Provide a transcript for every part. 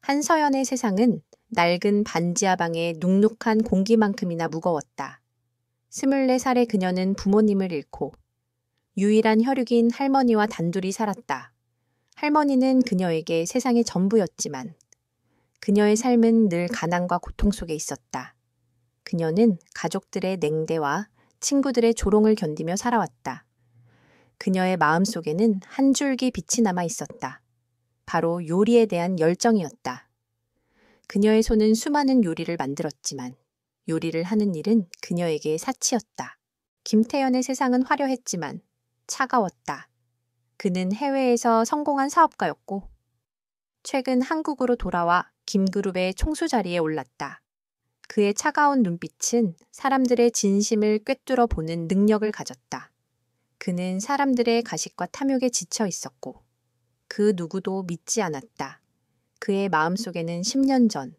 한서연의 세상은 낡은 반지하 방의 눅눅한 공기만큼이나 무거웠다. 24살의 그녀는 부모님을 잃고 유일한 혈육인 할머니와 단둘이 살았다. 할머니는 그녀에게 세상의 전부였지만 그녀의 삶은 늘 가난과 고통 속에 있었다. 그녀는 가족들의 냉대와 친구들의 조롱을 견디며 살아왔다. 그녀의 마음속에는 한 줄기 빛이 남아 있었다. 바로 요리에 대한 열정이었다. 그녀의 손은 수많은 요리를 만들었지만 요리를 하는 일은 그녀에게 사치였다. 김태연의 세상은 화려했지만 차가웠다. 그는 해외에서 성공한 사업가였고 최근 한국으로 돌아와 김그룹의 총수 자리에 올랐다. 그의 차가운 눈빛은 사람들의 진심을 꿰뚫어 보는 능력을 가졌다. 그는 사람들의 가식과 탐욕에 지쳐 있었고 그 누구도 믿지 않았다. 그의 마음속에는 10년 전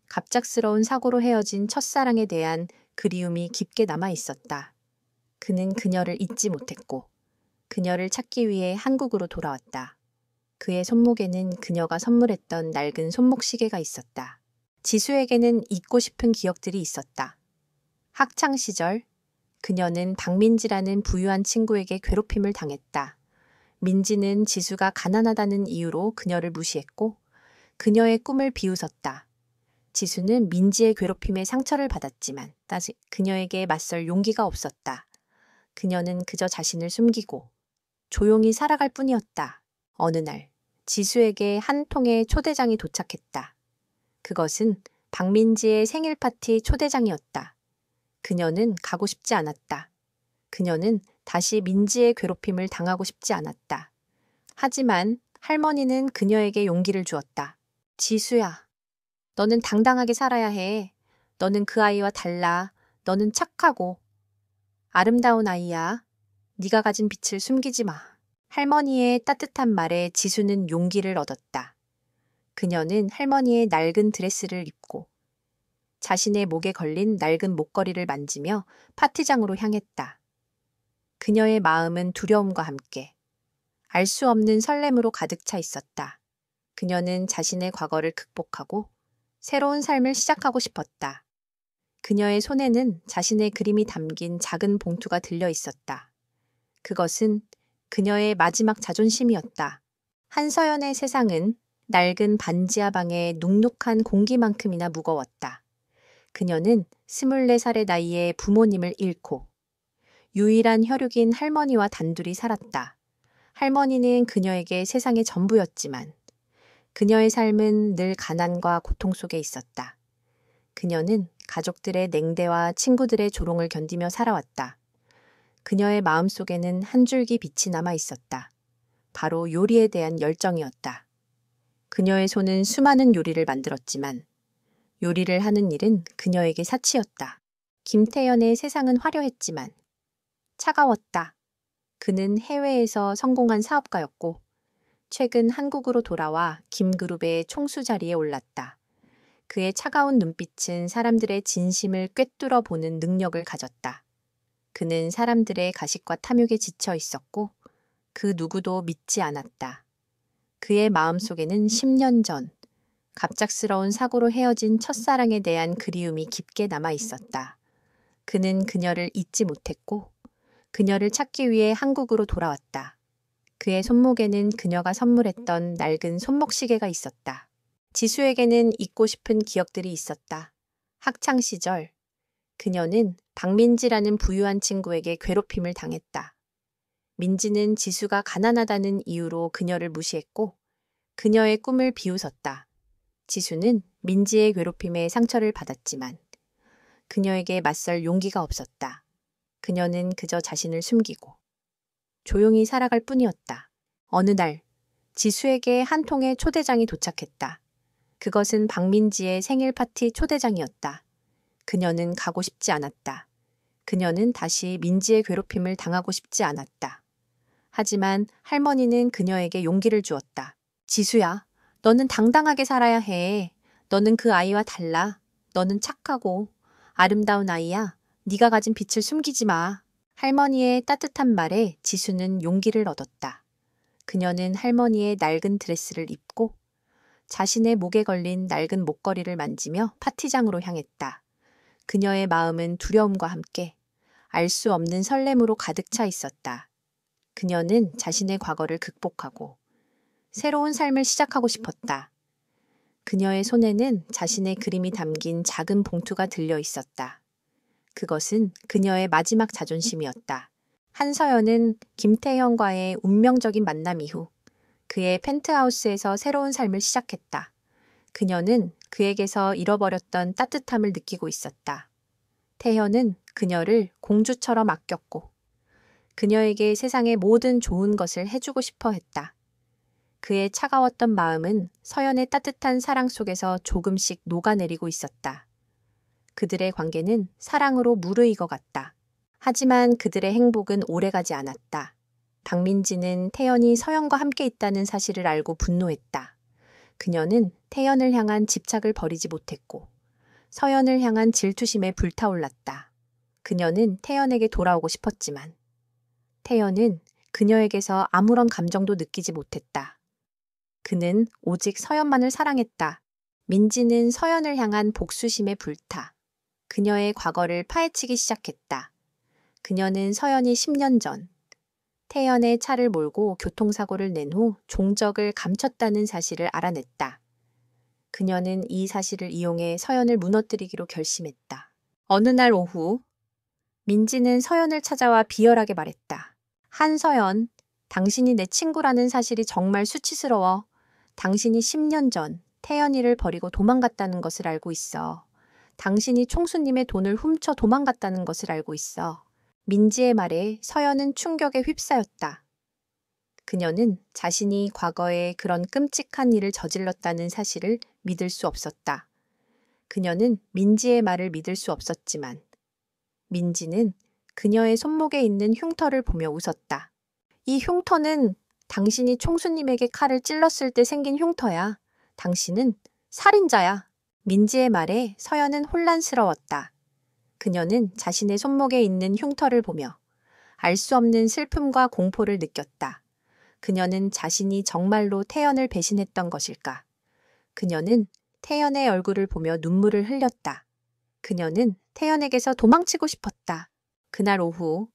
갑작스러운 사고로 헤어진 첫사랑에 대한 그리움이 깊게 남아 있었다. 그는 그녀를 잊지 못했고 그녀를 찾기 위해 한국으로 돌아왔다. 그의 손목에는 그녀가 선물했던 낡은 손목시계가 있었다. 지수에게는 잊고 싶은 기억들이 있었다. 학창 시절 그녀는 박민지라는 부유한 친구에게 괴롭힘을 당했다. 민지는 지수가 가난하다는 이유로 그녀를 무시했고 그녀의 꿈을 비웃었다. 지수는 민지의 괴롭힘에 상처를 받았지만 다시 그녀에게 맞설 용기가 없었다. 그녀는 그저 자신을 숨기고 조용히 살아갈 뿐이었다. 어느 날 지수에게 한 통의 초대장이 도착했다. 그것은 박민지의 생일 파티 초대장이었다. 그녀는 가고 싶지 않았다. 그녀는 다시 민지의 괴롭힘을 당하고 싶지 않았다. 하지만 할머니는 그녀에게 용기를 주었다. 지수야, 너는 당당하게 살아야 해. 너는 그 아이와 달라. 너는 착하고 아름다운 아이야. 네가 가진 빛을 숨기지 마. 할머니의 따뜻한 말에 지수는 용기를 얻었다. 그녀는 할머니의 낡은 드레스를 입고 자신의 목에 걸린 낡은 목걸이를 만지며 파티장으로 향했다. 그녀의 마음은 두려움과 함께 알 수 없는 설렘으로 가득 차 있었다. 그녀는 자신의 과거를 극복하고 새로운 삶을 시작하고 싶었다. 그녀의 손에는 자신의 그림이 담긴 작은 봉투가 들려 있었다. 그것은 그녀의 마지막 자존심이었다. 한서연의 세상은 낡은 반지하 방의 눅눅한 공기만큼이나 무거웠다. 그녀는 24살의 나이에 부모님을 잃고 유일한 혈육인 할머니와 단둘이 살았다. 할머니는 그녀에게 세상의 전부였지만 그녀의 삶은 늘 가난과 고통 속에 있었다. 그녀는 가족들의 냉대와 친구들의 조롱을 견디며 살아왔다. 그녀의 마음속에는 한 줄기 빛이 남아 있었다. 바로 요리에 대한 열정이었다. 그녀의 손은 수많은 요리를 만들었지만 요리를 하는 일은 그녀에게 사치였다. 김태연의 세상은 화려했지만 차가웠다. 그는 해외에서 성공한 사업가였고 최근 한국으로 돌아와 김그룹의 총수 자리에 올랐다. 그의 차가운 눈빛은 사람들의 진심을 꿰뚫어 보는 능력을 가졌다. 그는 사람들의 가식과 탐욕에 지쳐 있었고 그 누구도 믿지 않았다. 그의 마음속에는 10년 전 갑작스러운 사고로 헤어진 첫사랑에 대한 그리움이 깊게 남아 있었다. 그는 그녀를 잊지 못했고 그녀를 찾기 위해 한국으로 돌아왔다. 그의 손목에는 그녀가 선물했던 낡은 손목시계가 있었다. 지수에게는 잊고 싶은 기억들이 있었다. 학창 시절 그녀는 박민지라는 부유한 친구에게 괴롭힘을 당했다. 민지는 지수가 가난하다는 이유로 그녀를 무시했고 그녀의 꿈을 비웃었다. 지수는 민지의 괴롭힘에 상처를 받았지만 그녀에게 맞설 용기가 없었다. 그녀는 그저 자신을 숨기고 조용히 살아갈 뿐이었다. 어느 날 지수에게 한 통의 초대장이 도착했다. 그것은 박민지의 생일 파티 초대장이었다. 그녀는 가고 싶지 않았다. 그녀는 다시 민지의 괴롭힘을 당하고 싶지 않았다. 하지만 할머니는 그녀에게 용기를 주었다. 지수야, 너는 당당하게 살아야 해. 너는 그 아이와 달라. 너는 착하고 아름다운 아이야. 네가 가진 빛을 숨기지 마. 할머니의 따뜻한 말에 지수는 용기를 얻었다. 그녀는 할머니의 낡은 드레스를 입고 자신의 목에 걸린 낡은 목걸이를 만지며 파티장으로 향했다. 그녀의 마음은 두려움과 함께 알 수 없는 설렘으로 가득 차 있었다. 그녀는 자신의 과거를 극복하고 새로운 삶을 시작하고 싶었다. 그녀의 손에는 자신의 그림이 담긴 작은 봉투가 들려 있었다. 그것은 그녀의 마지막 자존심이었다. 한서연은 김태현과의 운명적인 만남 이후 그의 펜트하우스에서 새로운 삶을 시작했다. 그녀는 그에게서 잃어버렸던 따뜻함을 느끼고 있었다. 태현은 그녀를 공주처럼 아꼈고 그녀에게 세상의 모든 좋은 것을 해주고 싶어 했다. 그의 차가웠던 마음은 서연의 따뜻한 사랑 속에서 조금씩 녹아내리고 있었다. 그들의 관계는 사랑으로 무르익어갔다. 하지만 그들의 행복은 오래가지 않았다. 박민지는 태연이 서연과 함께 있다는 사실을 알고 분노했다. 그녀는 태연을 향한 집착을 버리지 못했고 서연을 향한 질투심에 불타올랐다. 그녀는 태연에게 돌아오고 싶었지만 태연은 그녀에게서 아무런 감정도 느끼지 못했다. 그는 오직 서연만을 사랑했다. 민지는 서연을 향한 복수심에 불타 그녀의 과거를 파헤치기 시작했다. 그녀는 서연이 10년 전 태연의 차를 몰고 교통사고를 낸 후 종적을 감췄다는 사실을 알아냈다. 그녀는 이 사실을 이용해 서연을 무너뜨리기로 결심했다. 어느 날 오후 민지는 서연을 찾아와 비열하게 말했다. 한서연, 당신이 내 친구라는 사실이 정말 수치스러워. 당신이 10년 전 태연이를 버리고 도망갔다는 것을 알고 있어. 당신이 총수님의 돈을 훔쳐 도망갔다는 것을 알고 있어. 민지의 말에 서연은 충격에 휩싸였다. 그녀는 자신이 과거에 그런 끔찍한 일을 저질렀다는 사실을 믿을 수 없었다. 그녀는 민지의 말을 믿을 수 없었지만 민지는 그녀의 손목에 있는 흉터를 보며 웃었다. 이 흉터는 당신이 총수님에게 칼을 찔렀을 때 생긴 흉터야. 당신은 살인자야. 민지의 말에 서연은 혼란스러웠다. 그녀는 자신의 손목에 있는 흉터를 보며 알 수 없는 슬픔과 공포를 느꼈다. 그녀는 자신이 정말로 태연을 배신했던 것일까? 그녀는 태연의 얼굴을 보며 눈물을 흘렸다. 그녀는 태연에게서 도망치고 싶었다. 그날 오후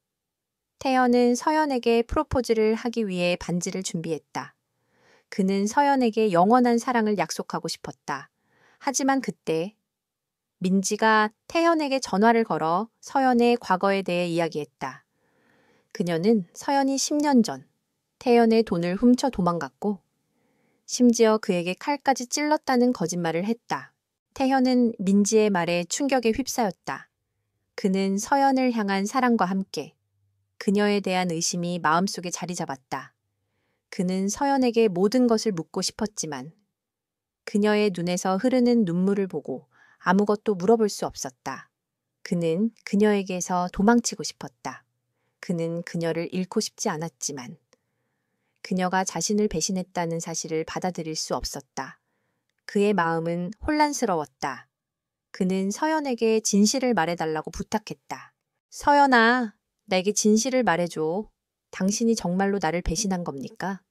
태연은 서연에게 프로포즈를 하기 위해 반지를 준비했다. 그는 서연에게 영원한 사랑을 약속하고 싶었다. 하지만 그때 민지가 태연에게 전화를 걸어 서연의 과거에 대해 이야기했다. 그녀는 서연이 10년 전 태연의 돈을 훔쳐 도망갔고 심지어 그에게 칼까지 찔렀다는 거짓말을 했다. 태연은 민지의 말에 충격에 휩싸였다. 그는 서연을 향한 사랑과 함께 그녀에 대한 의심이 마음속에 자리 잡았다. 그는 서연에게 모든 것을 묻고 싶었지만 그녀의 눈에서 흐르는 눈물을 보고 아무것도 물어볼 수 없었다. 그는 그녀에게서 도망치고 싶었다. 그는 그녀를 잃고 싶지 않았지만 그녀가 자신을 배신했다는 사실을 받아들일 수 없었다. 그의 마음은 혼란스러웠다. 그는 서연에게 진실을 말해달라고 부탁했다. 서연아, 내게 진실을 말해줘. 당신이 정말로 나를 배신한 겁니까?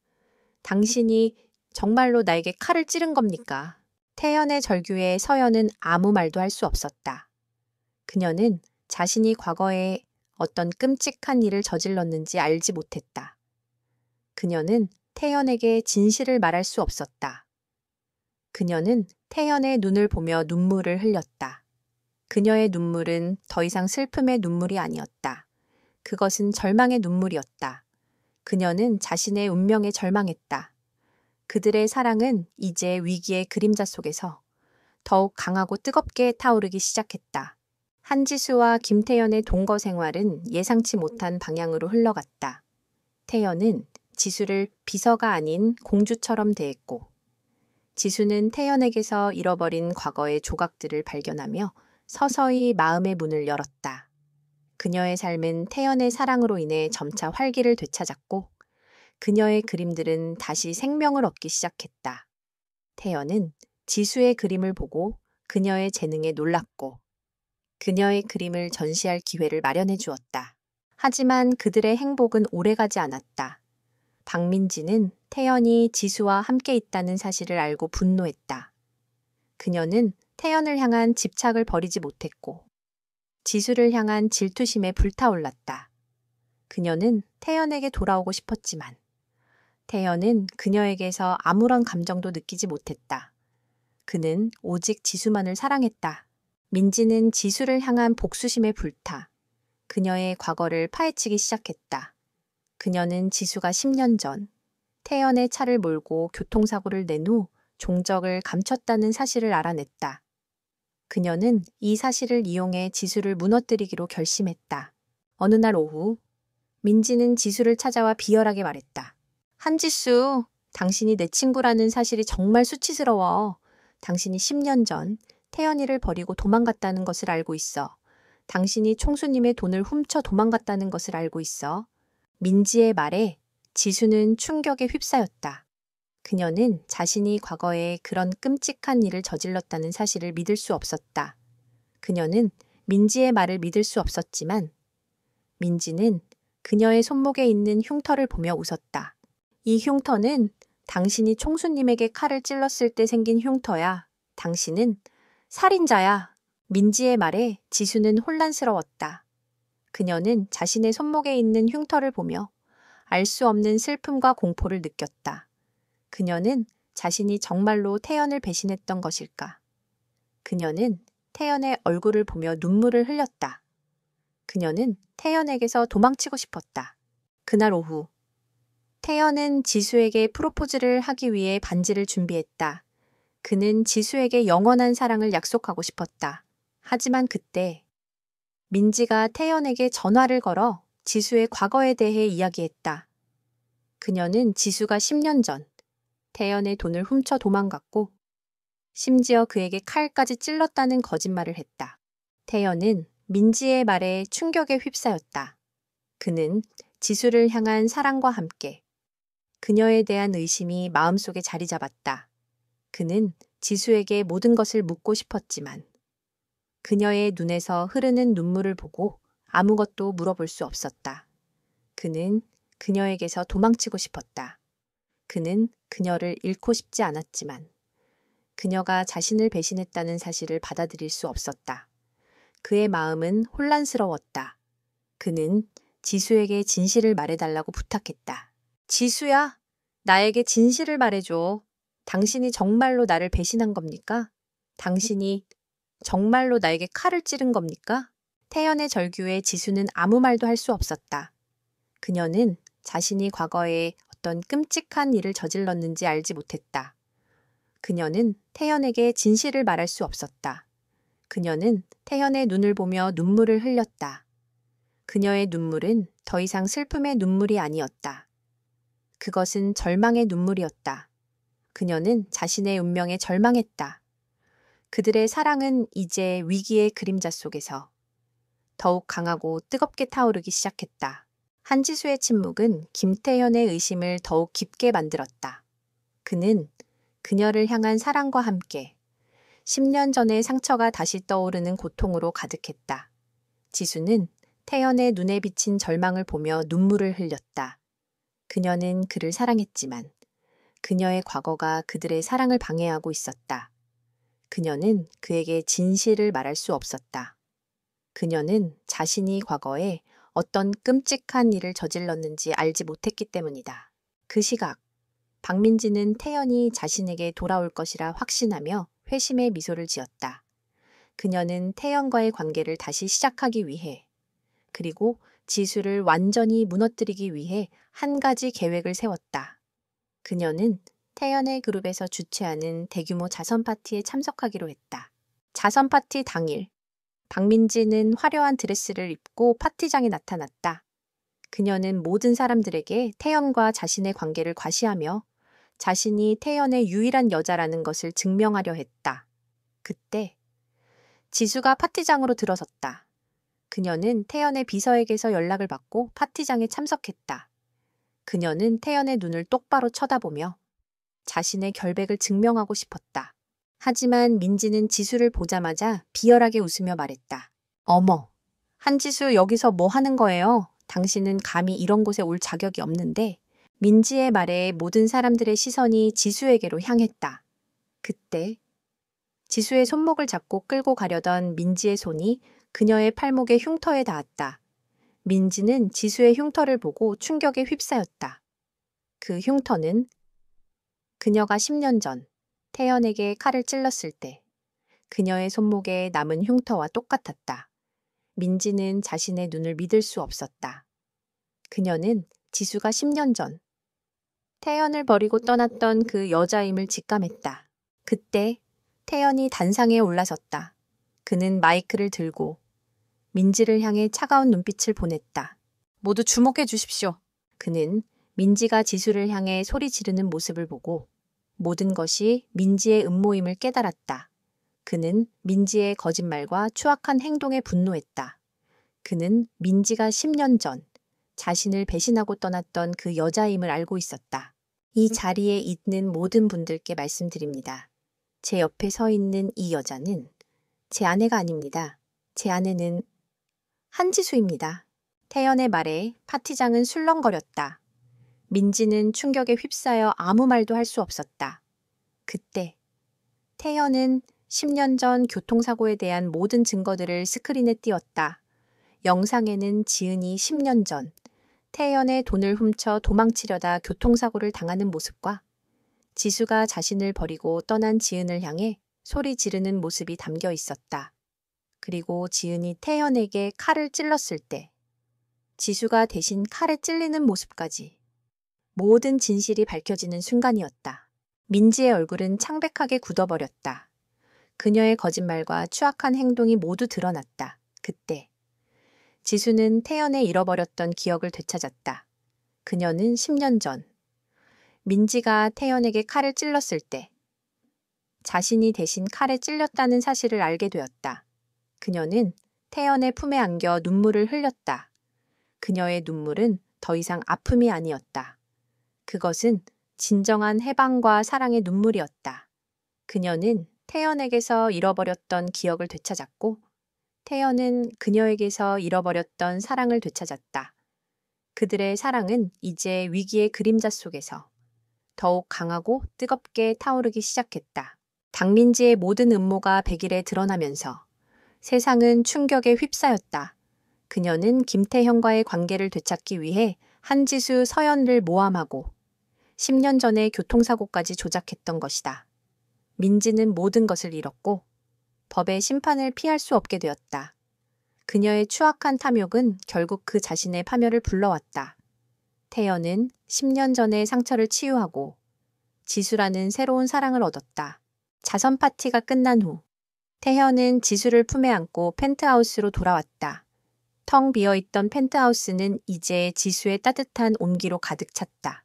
당신이 정말로 나에게 칼을 찌른 겁니까? 태연의 절규에 서연은 아무 말도 할 수 없었다. 그녀는 자신이 과거에 어떤 끔찍한 일을 저질렀는지 알지 못했다. 그녀는 태연에게 진실을 말할 수 없었다. 그녀는 태연의 눈을 보며 눈물을 흘렸다. 그녀의 눈물은 더 이상 슬픔의 눈물이 아니었다. 그것은 절망의 눈물이었다. 그녀는 자신의 운명에 절망했다. 그들의 사랑은 이제 위기의 그림자 속에서 더욱 강하고 뜨겁게 타오르기 시작했다. 한지수와 김태연의 동거 생활은 예상치 못한 방향으로 흘러갔다. 태연은 지수를 비서가 아닌 공주처럼 대했고 지수는 태연에게서 잃어버린 과거의 조각들을 발견하며 서서히 마음의 문을 열었다. 그녀의 삶은 태연의 사랑으로 인해 점차 활기를 되찾았고 그녀의 그림들은 다시 생명을 얻기 시작했다. 태연은 지수의 그림을 보고 그녀의 재능에 놀랐고 그녀의 그림을 전시할 기회를 마련해 주었다. 하지만 그들의 행복은 오래가지 않았다. 박민지는 태연이 지수와 함께 있다는 사실을 알고 분노했다. 그녀는 태연을 향한 집착을 버리지 못했고 지수를 향한 질투심에 불타올랐다. 그녀는 태연에게 돌아오고 싶었지만 태연은 그녀에게서 아무런 감정도 느끼지 못했다. 그는 오직 지수만을 사랑했다. 민지는 지수를 향한 복수심에 불타 그녀의 과거를 파헤치기 시작했다. 그녀는 지수가 10년 전 태연의 차를 몰고 교통사고를 낸 후 종적을 감췄다는 사실을 알아냈다. 그녀는 이 사실을 이용해 지수를 무너뜨리기로 결심했다. 어느 날 오후 민지는 지수를 찾아와 비열하게 말했다. 한지수, 당신이 내 친구라는 사실이 정말 수치스러워. 당신이 10년 전 태연이를 버리고 도망갔다는 것을 알고 있어. 당신이 총수님의 돈을 훔쳐 도망갔다는 것을 알고 있어. 민지의 말에 지수는 충격에 휩싸였다. 그녀는 자신이 과거에 그런 끔찍한 일을 저질렀다는 사실을 믿을 수 없었다. 그녀는 민지의 말을 믿을 수 없었지만 민지는 그녀의 손목에 있는 흉터를 보며 웃었다. 이 흉터는 당신이 총수님에게 칼을 찔렀을 때 생긴 흉터야. 당신은 살인자야. 민지의 말에 지수는 혼란스러웠다. 그녀는 자신의 손목에 있는 흉터를 보며 알 수 없는 슬픔과 공포를 느꼈다. 그녀는 자신이 정말로 태연을 배신했던 것일까? 그녀는 태연의 얼굴을 보며 눈물을 흘렸다. 그녀는 태연에게서 도망치고 싶었다. 그날 오후 태연은 지수에게 프로포즈를 하기 위해 반지를 준비했다. 그는 지수에게 영원한 사랑을 약속하고 싶었다. 하지만 그때 민지가 태연에게 전화를 걸어 지수의 과거에 대해 이야기했다. 그녀는 지수가 10년 전 태연의 돈을 훔쳐 도망갔고 심지어 그에게 칼까지 찔렀다는 거짓말을 했다. 태연은 민지의 말에 충격에 휩싸였다. 그는 지수를 향한 사랑과 함께 그녀에 대한 의심이 마음속에 자리 잡았다. 그는 지수에게 모든 것을 묻고 싶었지만 그녀의 눈에서 흐르는 눈물을 보고 아무것도 물어볼 수 없었다. 그는 그녀에게서 도망치고 싶었다. 그는 그녀를 잃고 싶지 않았지만 그녀가 자신을 배신했다는 사실을 받아들일 수 없었다. 그의 마음은 혼란스러웠다. 그는 지수에게 진실을 말해달라고 부탁했다. 지수야, 나에게 진실을 말해줘. 당신이 정말로 나를 배신한 겁니까? 당신이 정말로 나에게 칼을 찌른 겁니까? 태연의 절규에 지수는 아무 말도 할 수 없었다. 그녀는 자신이 과거에 어떤 끔찍한 일을 저질렀는지 알지 못했다. 그녀는 태연에게 진실을 말할 수 없었다. 그녀는 태연의 눈을 보며 눈물을 흘렸다. 그녀의 눈물은 더 이상 슬픔의 눈물이 아니었다. 그것은 절망의 눈물이었다. 그녀는 자신의 운명에 절망했다. 그들의 사랑은 이제 위기의 그림자 속에서 더욱 강하고 뜨겁게 타오르기 시작했다. 한지수의 침묵은 김태현의 의심을 더욱 깊게 만들었다. 그는 그녀를 향한 사랑과 함께 10년 전의 상처가 다시 떠오르는 고통으로 가득했다. 지수는 태연의 눈에 비친 절망을 보며 눈물을 흘렸다. 그녀는 그를 사랑했지만 그녀의 과거가 그들의 사랑을 방해하고 있었다. 그녀는 그에게 진실을 말할 수 없었다. 그녀는 자신이 과거에 어떤 끔찍한 일을 저질렀는지 알지 못했기 때문이다. 그 시각, 박민지는 태연이 자신에게 돌아올 것이라 확신하며 회심의 미소를 지었다. 그녀는 태연과의 관계를 다시 시작하기 위해, 그리고 지수를 완전히 무너뜨리기 위해 한 가지 계획을 세웠다. 그녀는 태연의 그룹에서 주최하는 대규모 자선 파티에 참석하기로 했다. 자선 파티 당일, 박민지는 화려한 드레스를 입고 파티장에 나타났다. 그녀는 모든 사람들에게 태연과 자신의 관계를 과시하며 자신이 태연의 유일한 여자라는 것을 증명하려 했다. 그때 지수가 파티장으로 들어섰다. 그녀는 태연의 비서에게서 연락을 받고 파티장에 참석했다. 그녀는 태연의 눈을 똑바로 쳐다보며 자신의 결백을 증명하고 싶었다. 하지만 민지는 지수를 보자마자 비열하게 웃으며 말했다. 어머, 한지수 여기서 뭐 하는 거예요? 당신은 감히 이런 곳에 올 자격이 없는데. 민지의 말에 모든 사람들의 시선이 지수에게로 향했다. 그때 지수의 손목을 잡고 끌고 가려던 민지의 손이 그녀의 팔목의 흉터에 닿았다. 민지는 지수의 흉터를 보고 충격에 휩싸였다. 그 흉터는 그녀가 10년 전 태연에게 칼을 찔렀을 때 그녀의 손목에 남은 흉터와 똑같았다. 민지는 자신의 눈을 믿을 수 없었다. 그녀는 지수가 10년 전 태연을 버리고 떠났던 그 여자임을 직감했다. 그때 태연이 단상에 올라섰다. 그는 마이크를 들고 민지를 향해 차가운 눈빛을 보냈다. 모두 주목해 주십시오. 그는 민지가 지수를 향해 소리 지르는 모습을 보고 모든 것이 민지의 음모임을 깨달았다. 그는 민지의 거짓말과 추악한 행동에 분노했다. 그는 민지가 10년 전 자신을 배신하고 떠났던 그 여자임을 알고 있었다. 이 자리에 있는 모든 분들께 말씀드립니다. 제 옆에 서 있는 이 여자는 제 아내가 아닙니다. 제 아내는 한지수입니다. 태연의 말에 파티장은 술렁거렸다. 민지는 충격에 휩싸여 아무 말도 할 수 없었다. 그때 태연은 10년 전 교통사고에 대한 모든 증거들을 스크린에 띄웠다. 영상에는 지은이 10년 전 태연의 돈을 훔쳐 도망치려다 교통사고를 당하는 모습과 지수가 자신을 버리고 떠난 지은을 향해 소리 지르는 모습이 담겨 있었다. 그리고 지은이 태연에게 칼을 찔렀을 때 지수가 대신 칼에 찔리는 모습까지 모든 진실이 밝혀지는 순간이었다. 민지의 얼굴은 창백하게 굳어버렸다. 그녀의 거짓말과 추악한 행동이 모두 드러났다. 그때 지수는 태연의 잃어버렸던 기억을 되찾았다. 그녀는 10년 전 민지가 태연에게 칼을 찔렀을 때 자신이 대신 칼에 찔렸다는 사실을 알게 되었다. 그녀는 태연의 품에 안겨 눈물을 흘렸다. 그녀의 눈물은 더 이상 아픔이 아니었다. 그것은 진정한 해방과 사랑의 눈물이었다. 그녀는 태연에게서 잃어버렸던 기억을 되찾았고 태연은 그녀에게서 잃어버렸던 사랑을 되찾았다. 그들의 사랑은 이제 위기의 그림자 속에서 더욱 강하고 뜨겁게 타오르기 시작했다. 박민지의 모든 음모가 100일에 드러나면서 세상은 충격에 휩싸였다. 그녀는 김태형과의 관계를 되찾기 위해 한지수, 서연을 모함하고 10년 전의 교통사고까지 조작했던 것이다. 민지는 모든 것을 잃었고 법의 심판을 피할 수 없게 되었다. 그녀의 추악한 탐욕은 결국 그 자신의 파멸을 불러왔다. 태연은 10년 전의 상처를 치유하고 지수라는 새로운 사랑을 얻었다. 자선 파티가 끝난 후 태연은 지수를 품에 안고 펜트하우스로 돌아왔다. 텅 비어있던 펜트하우스는 이제 지수의 따뜻한 온기로 가득 찼다.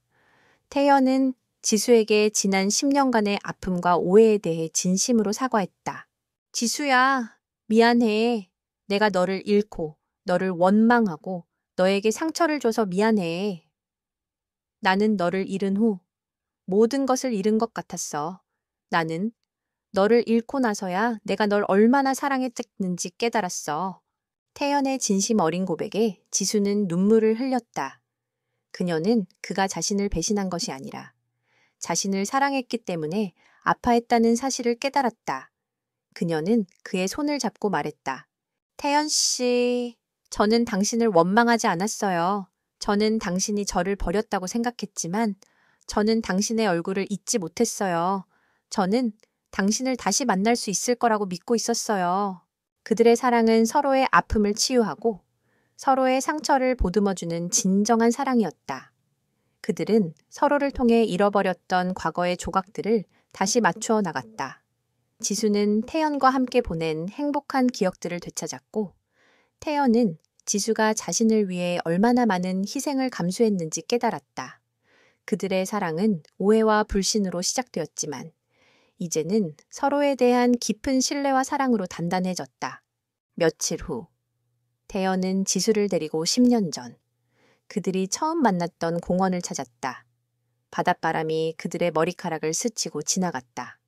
태연은 지수에게 지난 10년간의 아픔과 오해에 대해 진심으로 사과했다. 지수야, 미안해. 내가 너를 잃고 너를 원망하고 너에게 상처를 줘서 미안해. 나는 너를 잃은 후 모든 것을 잃은 것 같았어. 나는 너를 잃고 나서야 내가 널 얼마나 사랑했는지 깨달았어. 태연의 진심 어린 고백에 지수는 눈물을 흘렸다. 그녀는 그가 자신을 배신한 것이 아니라 자신을 사랑했기 때문에 아파했다는 사실을 깨달았다. 그녀는 그의 손을 잡고 말했다. 태연 씨, 저는 당신을 원망하지 않았어요. 저는 당신이 저를 버렸다고 생각했지만 저는 당신의 얼굴을 잊지 못했어요. 저는 당신을 다시 만날 수 있을 거라고 믿고 있었어요. 그들의 사랑은 서로의 아픔을 치유하고 서로의 상처를 보듬어주는 진정한 사랑이었다. 그들은 서로를 통해 잃어버렸던 과거의 조각들을 다시 맞추어 나갔다. 지수는 태연과 함께 보낸 행복한 기억들을 되찾았고 태연은 지수가 자신을 위해 얼마나 많은 희생을 감수했는지 깨달았다. 그들의 사랑은 오해와 불신으로 시작되었지만 이제는 서로에 대한 깊은 신뢰와 사랑으로 단단해졌다. 며칠 후 태연은 지수를 데리고 10년 전 그들이 처음 만났던 공원을 찾았다. 바닷바람이 그들의 머리카락을 스치고 지나갔다.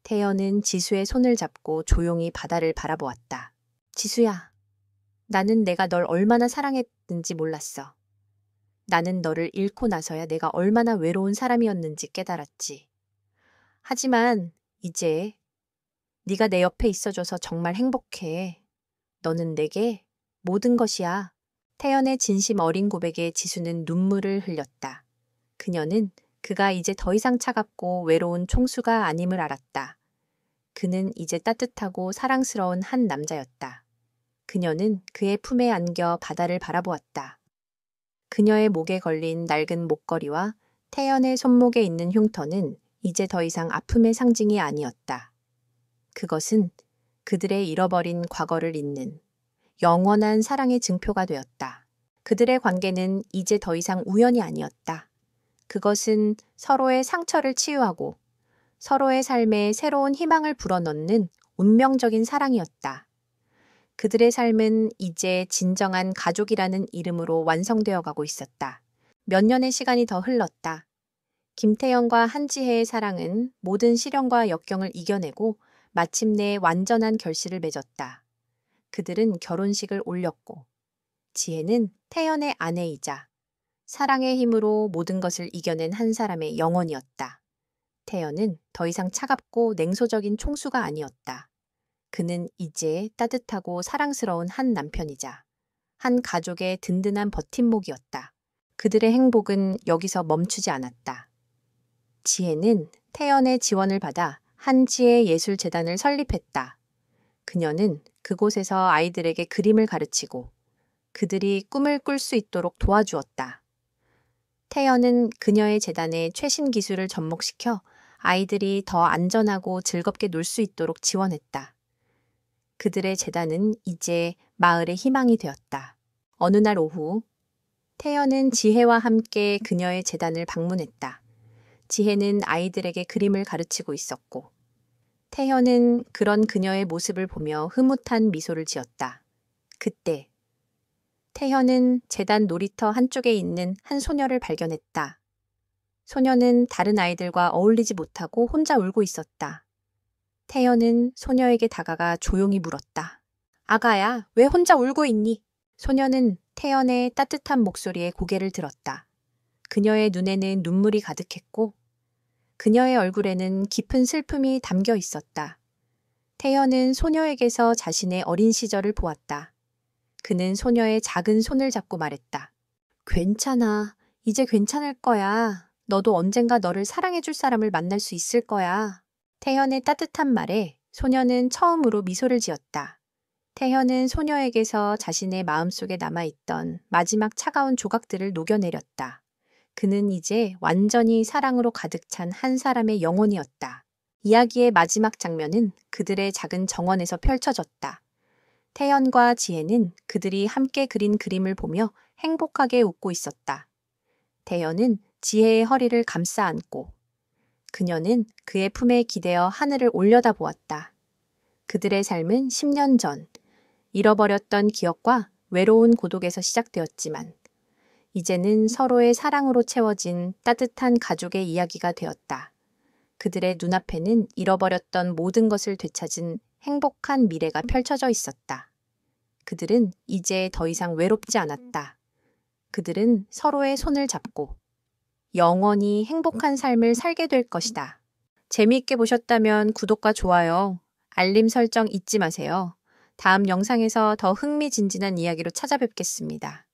태연은 지수의 손을 잡고 조용히 바다를 바라보았다. 지수야, 나는 내가 널 얼마나 사랑했는지 몰랐어. 나는 너를 잃고 나서야 내가 얼마나 외로운 사람이었는지 깨달았지. 하지만 이제 네가 내 옆에 있어줘서 정말 행복해. 너는 내게 모든 것이야. 태연의 진심 어린 고백에 지수는 눈물을 흘렸다. 그녀는 그가 이제 더 이상 차갑고 외로운 총수가 아님을 알았다. 그는 이제 따뜻하고 사랑스러운 한 남자였다. 그녀는 그의 품에 안겨 바다를 바라보았다. 그녀의 목에 걸린 낡은 목걸이와 태연의 손목에 있는 흉터는 이제 더 이상 아픔의 상징이 아니었다. 그것은 그들의 잃어버린 과거를 잇는 영원한 사랑의 증표가 되었다. 그들의 관계는 이제 더 이상 우연이 아니었다. 그것은 서로의 상처를 치유하고 서로의 삶에 새로운 희망을 불어넣는 운명적인 사랑이었다. 그들의 삶은 이제 진정한 가족이라는 이름으로 완성되어 가고 있었다. 몇 년의 시간이 더 흘렀다. 김태연과 한지혜의 사랑은 모든 시련과 역경을 이겨내고 마침내 완전한 결실을 맺었다. 그들은 결혼식을 올렸고 지혜는 태연의 아내이자 사랑의 힘으로 모든 것을 이겨낸 한 사람의 영혼이었다. 태연은 더 이상 차갑고 냉소적인 총수가 아니었다. 그는 이제 따뜻하고 사랑스러운 한 남편이자 한 가족의 든든한 버팀목이었다. 그들의 행복은 여기서 멈추지 않았다. 지혜는 태연의 지원을 받아 한지혜 예술재단을 설립했다. 그녀는 그곳에서 아이들에게 그림을 가르치고 그들이 꿈을 꿀 수 있도록 도와주었다. 태연은 그녀의 재단에 최신 기술을 접목시켜 아이들이 더 안전하고 즐겁게 놀 수 있도록 지원했다. 그들의 재단은 이제 마을의 희망이 되었다. 어느 날 오후, 태연은 지혜와 함께 그녀의 재단을 방문했다. 지혜는 아이들에게 그림을 가르치고 있었고, 태연은 그런 그녀의 모습을 보며 흐뭇한 미소를 지었다. 그때 태연은 재단 놀이터 한쪽에 있는 한 소녀를 발견했다. 소녀는 다른 아이들과 어울리지 못하고 혼자 울고 있었다. 태연은 소녀에게 다가가 조용히 물었다. 아가야, 왜 혼자 울고 있니? 소녀는 태연의 따뜻한 목소리에 고개를 들었다. 그녀의 눈에는 눈물이 가득했고 그녀의 얼굴에는 깊은 슬픔이 담겨 있었다. 태연은 소녀에게서 자신의 어린 시절을 보았다. 그는 소녀의 작은 손을 잡고 말했다. 괜찮아. 이제 괜찮을 거야. 너도 언젠가 너를 사랑해줄 사람을 만날 수 있을 거야. 태연의 따뜻한 말에 소녀는 처음으로 미소를 지었다. 태연은 소녀에게서 자신의 마음속에 남아있던 마지막 차가운 조각들을 녹여내렸다. 그는 이제 완전히 사랑으로 가득 찬 한 사람의 영혼이었다. 이야기의 마지막 장면은 그들의 작은 정원에서 펼쳐졌다. 태연과 지혜는 그들이 함께 그린 그림을 보며 행복하게 웃고 있었다. 태연은 지혜의 허리를 감싸 안고 그녀는 그의 품에 기대어 하늘을 올려다보았다. 그들의 삶은 10년 전 잃어버렸던 기억과 외로운 고독에서 시작되었지만 이제는 서로의 사랑으로 채워진 따뜻한 가족의 이야기가 되었다. 그들의 눈앞에는 잃어버렸던 모든 것을 되찾은 행복한 미래가 펼쳐져 있었다. 그들은 이제 더 이상 외롭지 않았다. 그들은 서로의 손을 잡고 영원히 행복한 삶을 살게 될 것이다. 재미있게 보셨다면 구독과 좋아요, 알림 설정 잊지 마세요. 다음 영상에서 더 흥미진진한 이야기로 찾아뵙겠습니다.